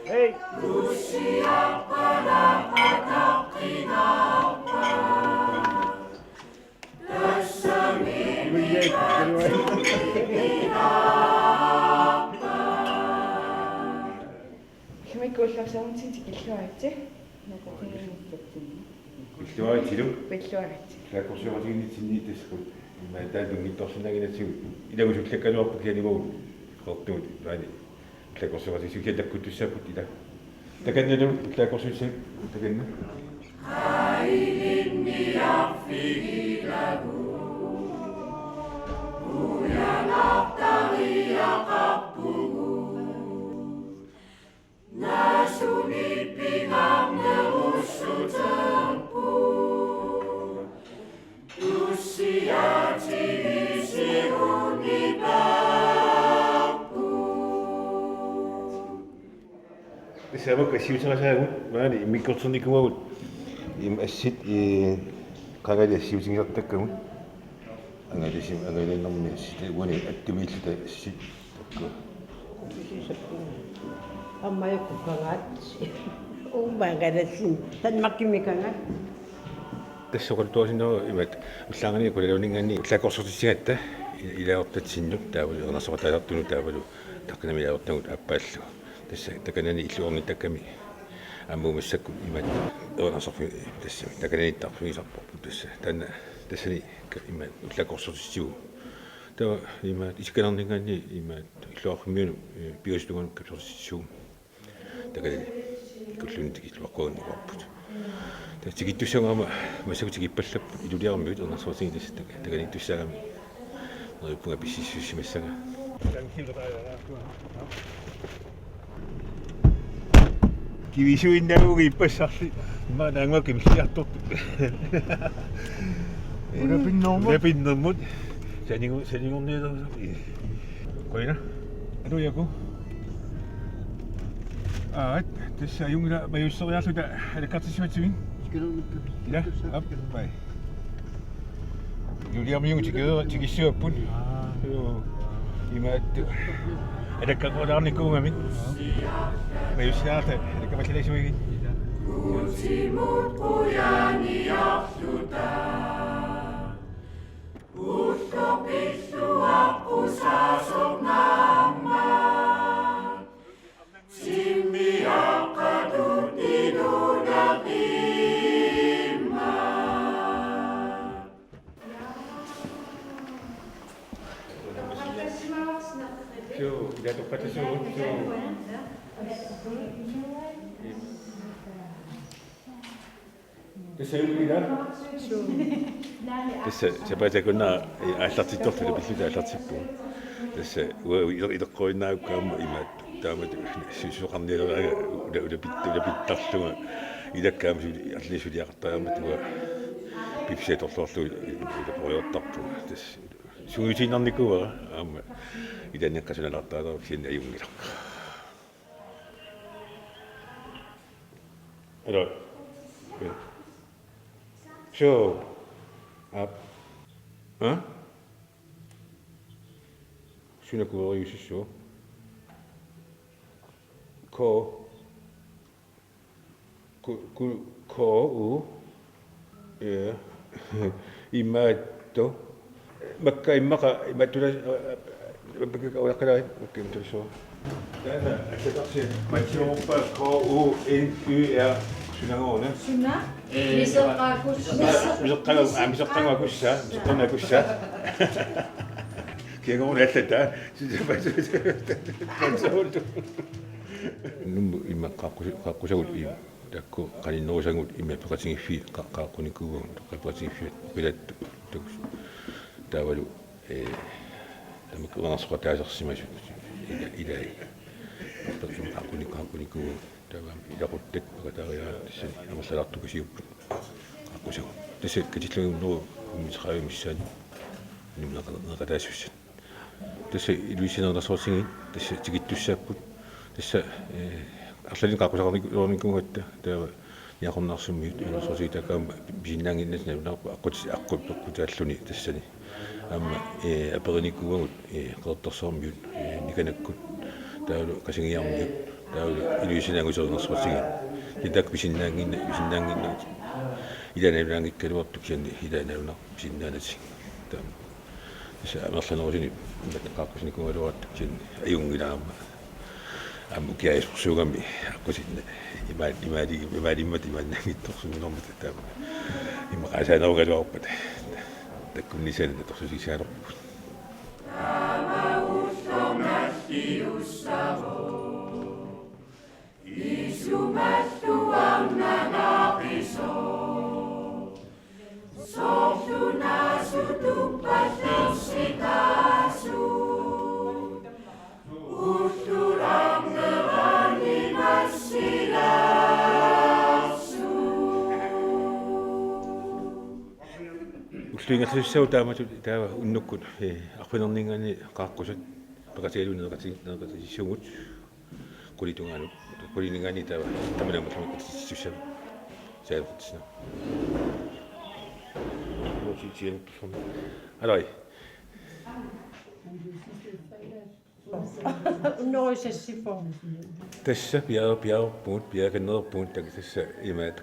Hey. Химикуулларсаарнтин тикиллуарати накатинганиттатсин Иллуаритилу пиллуарати лаккорсуаратигинитсинниитаскут имма таалунгитторсинагинатсигу илагусуллаккануарпу кианимагу қортуут ваани лаккорсуаратисукиаллаккут туссааппут ила таканналу лаккорсуутсаа таканна Сабак сиутинgasaagut маани иммиккортерникумагут им ассит qagали сиутингисартаккамут ангалисим ангалиннэрми силуани аттумииллута ассит такку аммаяккукангаат умбагалассин танмаккимикангаат тассоқалтуасиннеру имат уллаангани кулалунингани уллаккорсортиссигатта илаортатсиннут таавалу ернарсоқатаалертуну таавалу таққинами аортагут аппааллу тасса таканани иллуорнитакками аммумассакку имат ернарсорфи тасса такананиттарфигисарпорпу тасса таана тассани имат уллаккорсортиссигу таа имат исканарнингани имат иллуарфимиуну биостуган капсортиссигу таканани куллунтик иллуаққуунниуарпут тигиттуссагаама масагутигиппаллаппут илулиармиут ернарсуутиги тасса таканиттуссаагами нериппунга писсиссуссимассага кивисуиннагуги иппассарли манаангуакки миллиартор улапиннэрмут санингорниалерсу коина алуяку тасса юнгила маюссериарлута алаккартиссиматсугин ила аппай юлиармиугу тигиссуаппут имаатту алаккакуалаарникуугами маюссиарта алаккамаллаласуиги утимут уяниартута уттописсуаппусаасорнаамма симмиаққадутинунақимма я только хочу tässä se pääsee kun nämä aihlatsi tohtori pitää aihlatsi tässä idekoinnaukkaamma imat taamat suuqarnialera ulapittarluga ilakkaam allisuliaqartaamat tuga pipsiatorlorlu ilapoyortarpu tässä suutinarnikuga aama idanneqqasunalartaaleru sinna ajungilaq alors show up hein suna kuoriusissu ko u imatto makka immaqa imattula oyaqqalari ukkimtusso tana akataqsi mattiorpa ko u n u r sunangoona Suna? 미석강하고시자 미석강하고시자 개공을 했다 진짜 맞아 눈 이마 갖고 자고 이 갖고 가니 노상을 이마 똑같이 피 갖고 니 그거 똑같이 피 그래 다바로 에 담을 거 하나 쏟아 가지고 이래 좀 갖고 니 그거 이라고 때 그다가야 아무 살았도 것이 갖고서 대체 그지tlung 노 미사요 미션 님나가 다시시 tässä illusionersortingin tässä tikittussaaput tässä арлалин qaaqusaqarniku että tää яқорнарсумиут илэрсорситакаама писиннаангиннас навнарпа аққутааллуни тассани аама апериникугут qeertersormiut никанаккут таалу касингиармиут таалу илуисинаангусернерсортиги итак писиннаангинна иланавнаангиккалуартук сианни илаанавнар писиннаанати таа тасса амерланерусини qaaqusникугалуат сианни аюнгилаама амукиаисурсуугами аққусинна имаалиммат имааннагитторсуминормат таама имақасаанаругалуарпат таккуннисаана торсусисаанерпут Uslingерлуссау таамату таава уннуккут арфинернингани qaаққусат пекатиалунеқатиссуугут qulitungaanup quliningani taava таминамуллумиккатиссуссава саавтсна роситиентусум алай Unnorissassifo. тасса пиарпуут пиаканнерпуут такисса имаат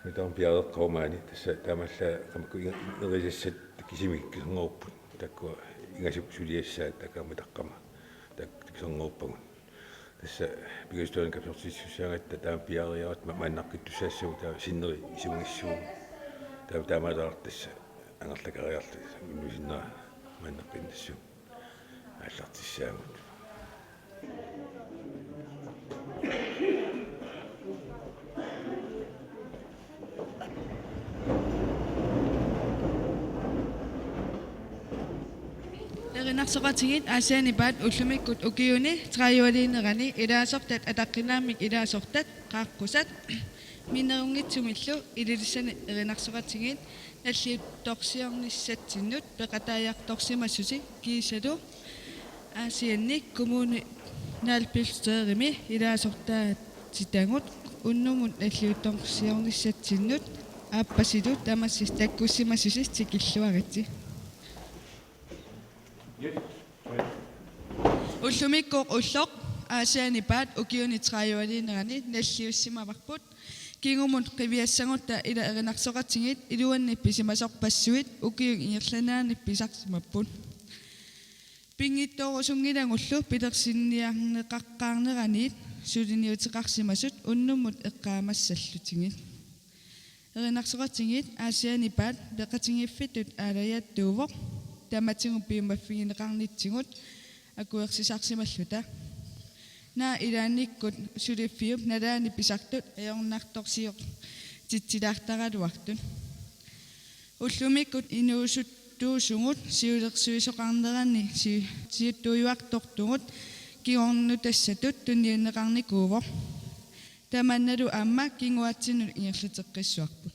митаам пиареққормаани тасса таамалла камакку нерисассат кисимик кисангорпут таккуа ингасип сулиассаат такаама таққама так кисангорпагун тасса пигистуан капсортиссуссаагатта таам пиариарат мааннаққиттуссаассуу таа синнери исимагиссуу таамаалаар тасса ангерлакариарла уннусиннера мааннаққиннассуу аллартиссаагут Erinaqsoqatigit aasianipaat ullumikut ukiuni trajualiinerani ilaasortat ataqqinaamik ilaasortat qaaqqusat minnerungitsumillu ililissani erinaqsoqatigit nalliut torsiornissatsinut peqataajartorsimassusi kiisalu aasiannik kommuni naalpilsteerimi ilaasortaat sitangut unnumut nalliut torsiornissatsinut aappasilut tamassis takkussimassusis tikilluagatsi Ullumikkoq ulloq aasianipaat ukiuni trajualiinerani nalliussimavarput kingumut qiviassangutta ila erinaqsoqatigit iluannippisimaasorpassuit ukiung iirlanaanippisarsimapput pingittoorusunngilangullu pilersinniarneqaqqaarneraniit suliniuteqarsimasut unnumut eqqaamassallutigit erinaqsoqatigit aasianipaat peqatingiffitut aalajattuuvoq таматингуппиумаффигинеқарнитсигут акуерсисарсималлута наа илааниккут сулиффиуп налаани писартут аёрнарторсиоқ титсилаартаралуартут уллумиккут инуусуттуусугут сиулерсуисоқарнерани сиуттуюартортугут киорнутассатут туниуннеқарникуувоқ таманналу аама кингуатсинут ингерлутеққиссуарпут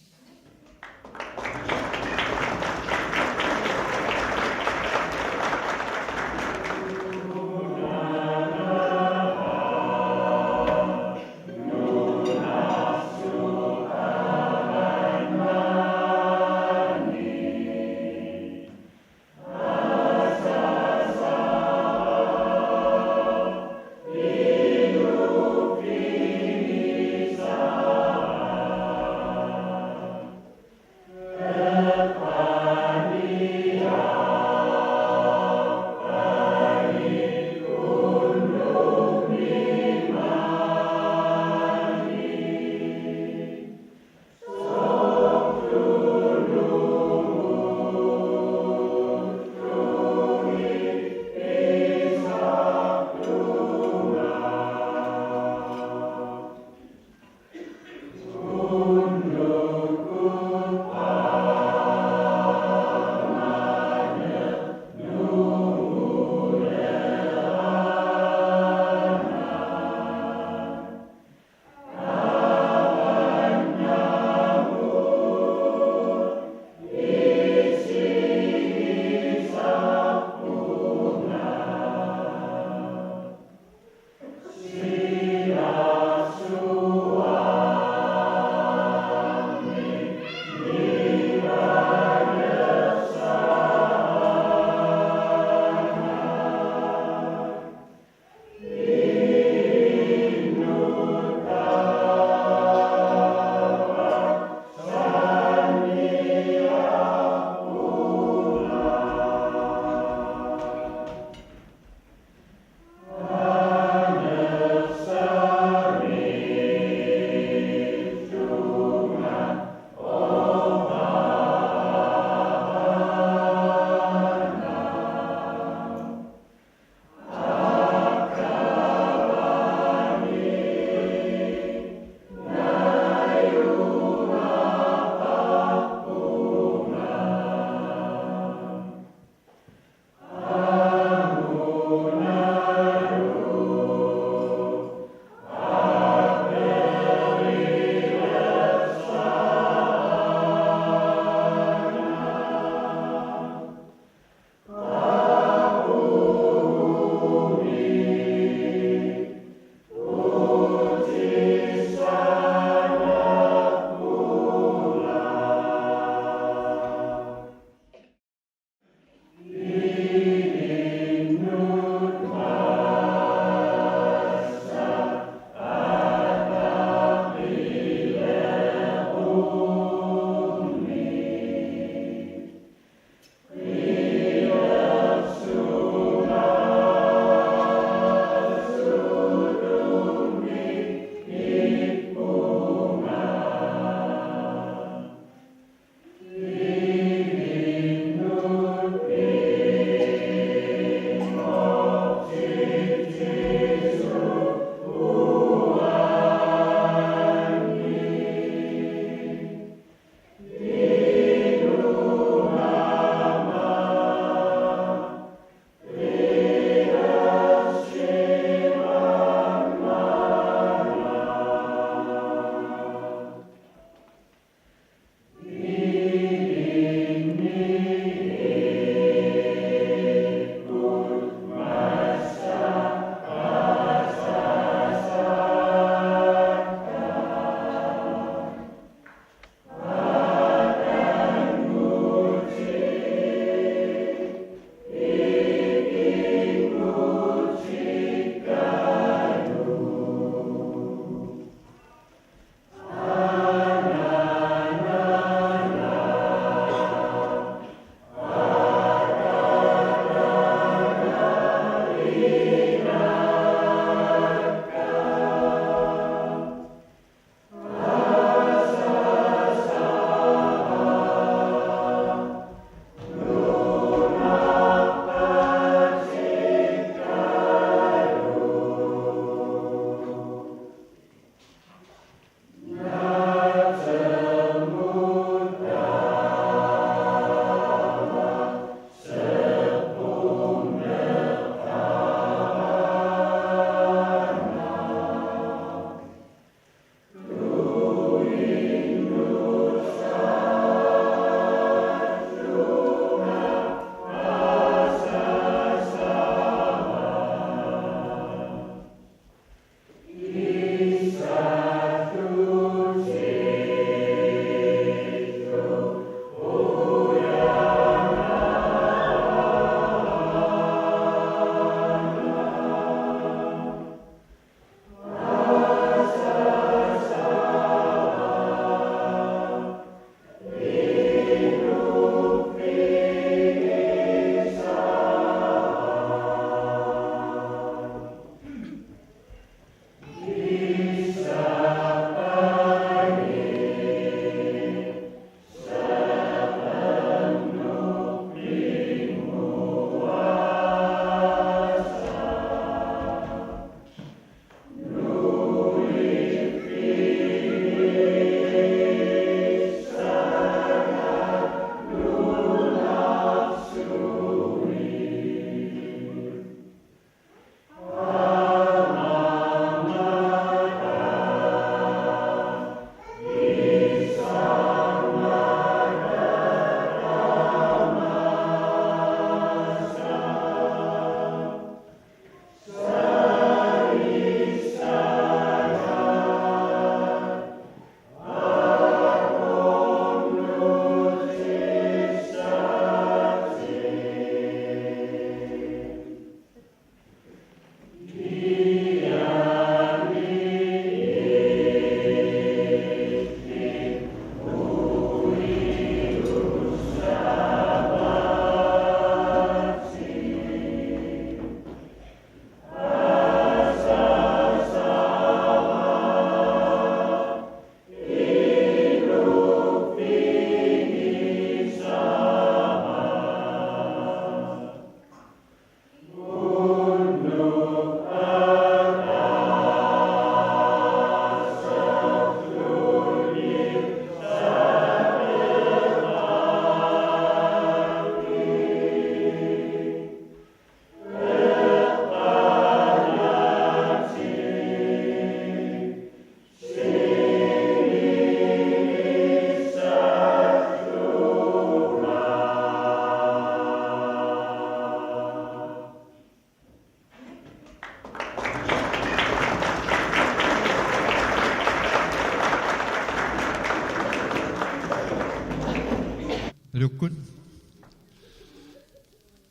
Lukkun.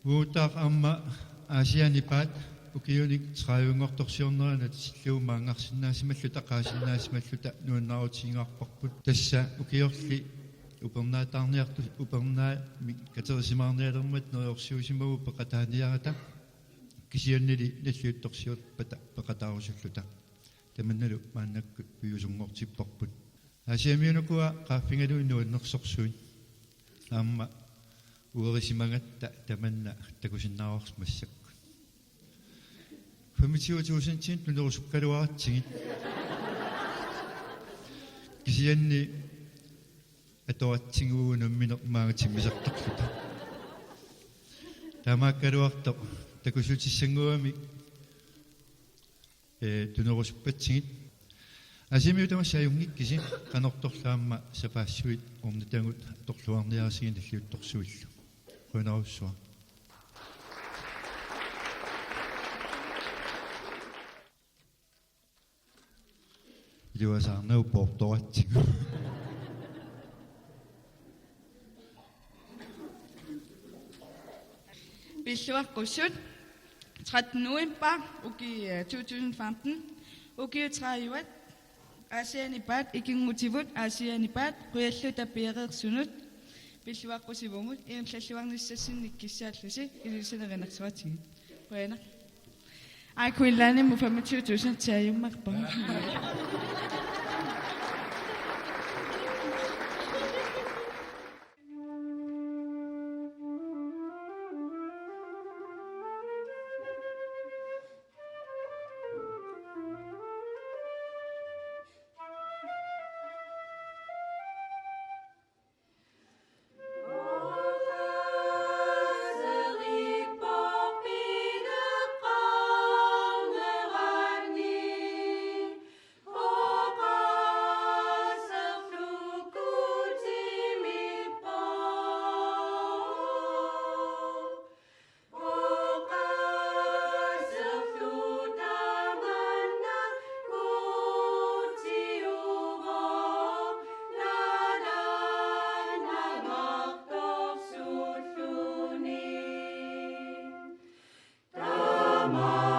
Vuutaq amma Aasianipaat ukiunik 30ngortorsiorneranat silluumaangarsinnaasimallu taqaasinnaasimаллута нуаннарутингаарпарпут тасса укиорли упернаатаарниарту упернаа катерисимаарниалермат нериорсиусимагу пеқатааниарата кисианнили наллуутторсиут пеқатаарусуллута таманналу мааннаккут пиусунгортиппарпут Аасиамиунукуа qaaffингалуи нуаннерсорсуин аама уерисимагатта таманна такусиннаарорс массакку 25.000 тин тунерусуккалуаратсигит кисианни атоатсигуунамминер маагатиммисартарлута таамааккалуарто такусутиссангуами тунерусуппатсигит асимиутамассааюнгиккиси канорторлаама сапаассуит орнатангут торлуарниарасигин наллиутторсуиллу кунаруссуа илуасаарнау порторатсигу Биллуаққуссут 13 november uki 2015 ukiutraayuat Aasianipaat ikingmutivut Aasianipaat quyalluta piaqeersunut Billuaqqusivugut iimlalluarnissassinnik kissaallusi ilusaneranarsuatigit quena ai kuillaani mu 25.000 taayummarpa Mama.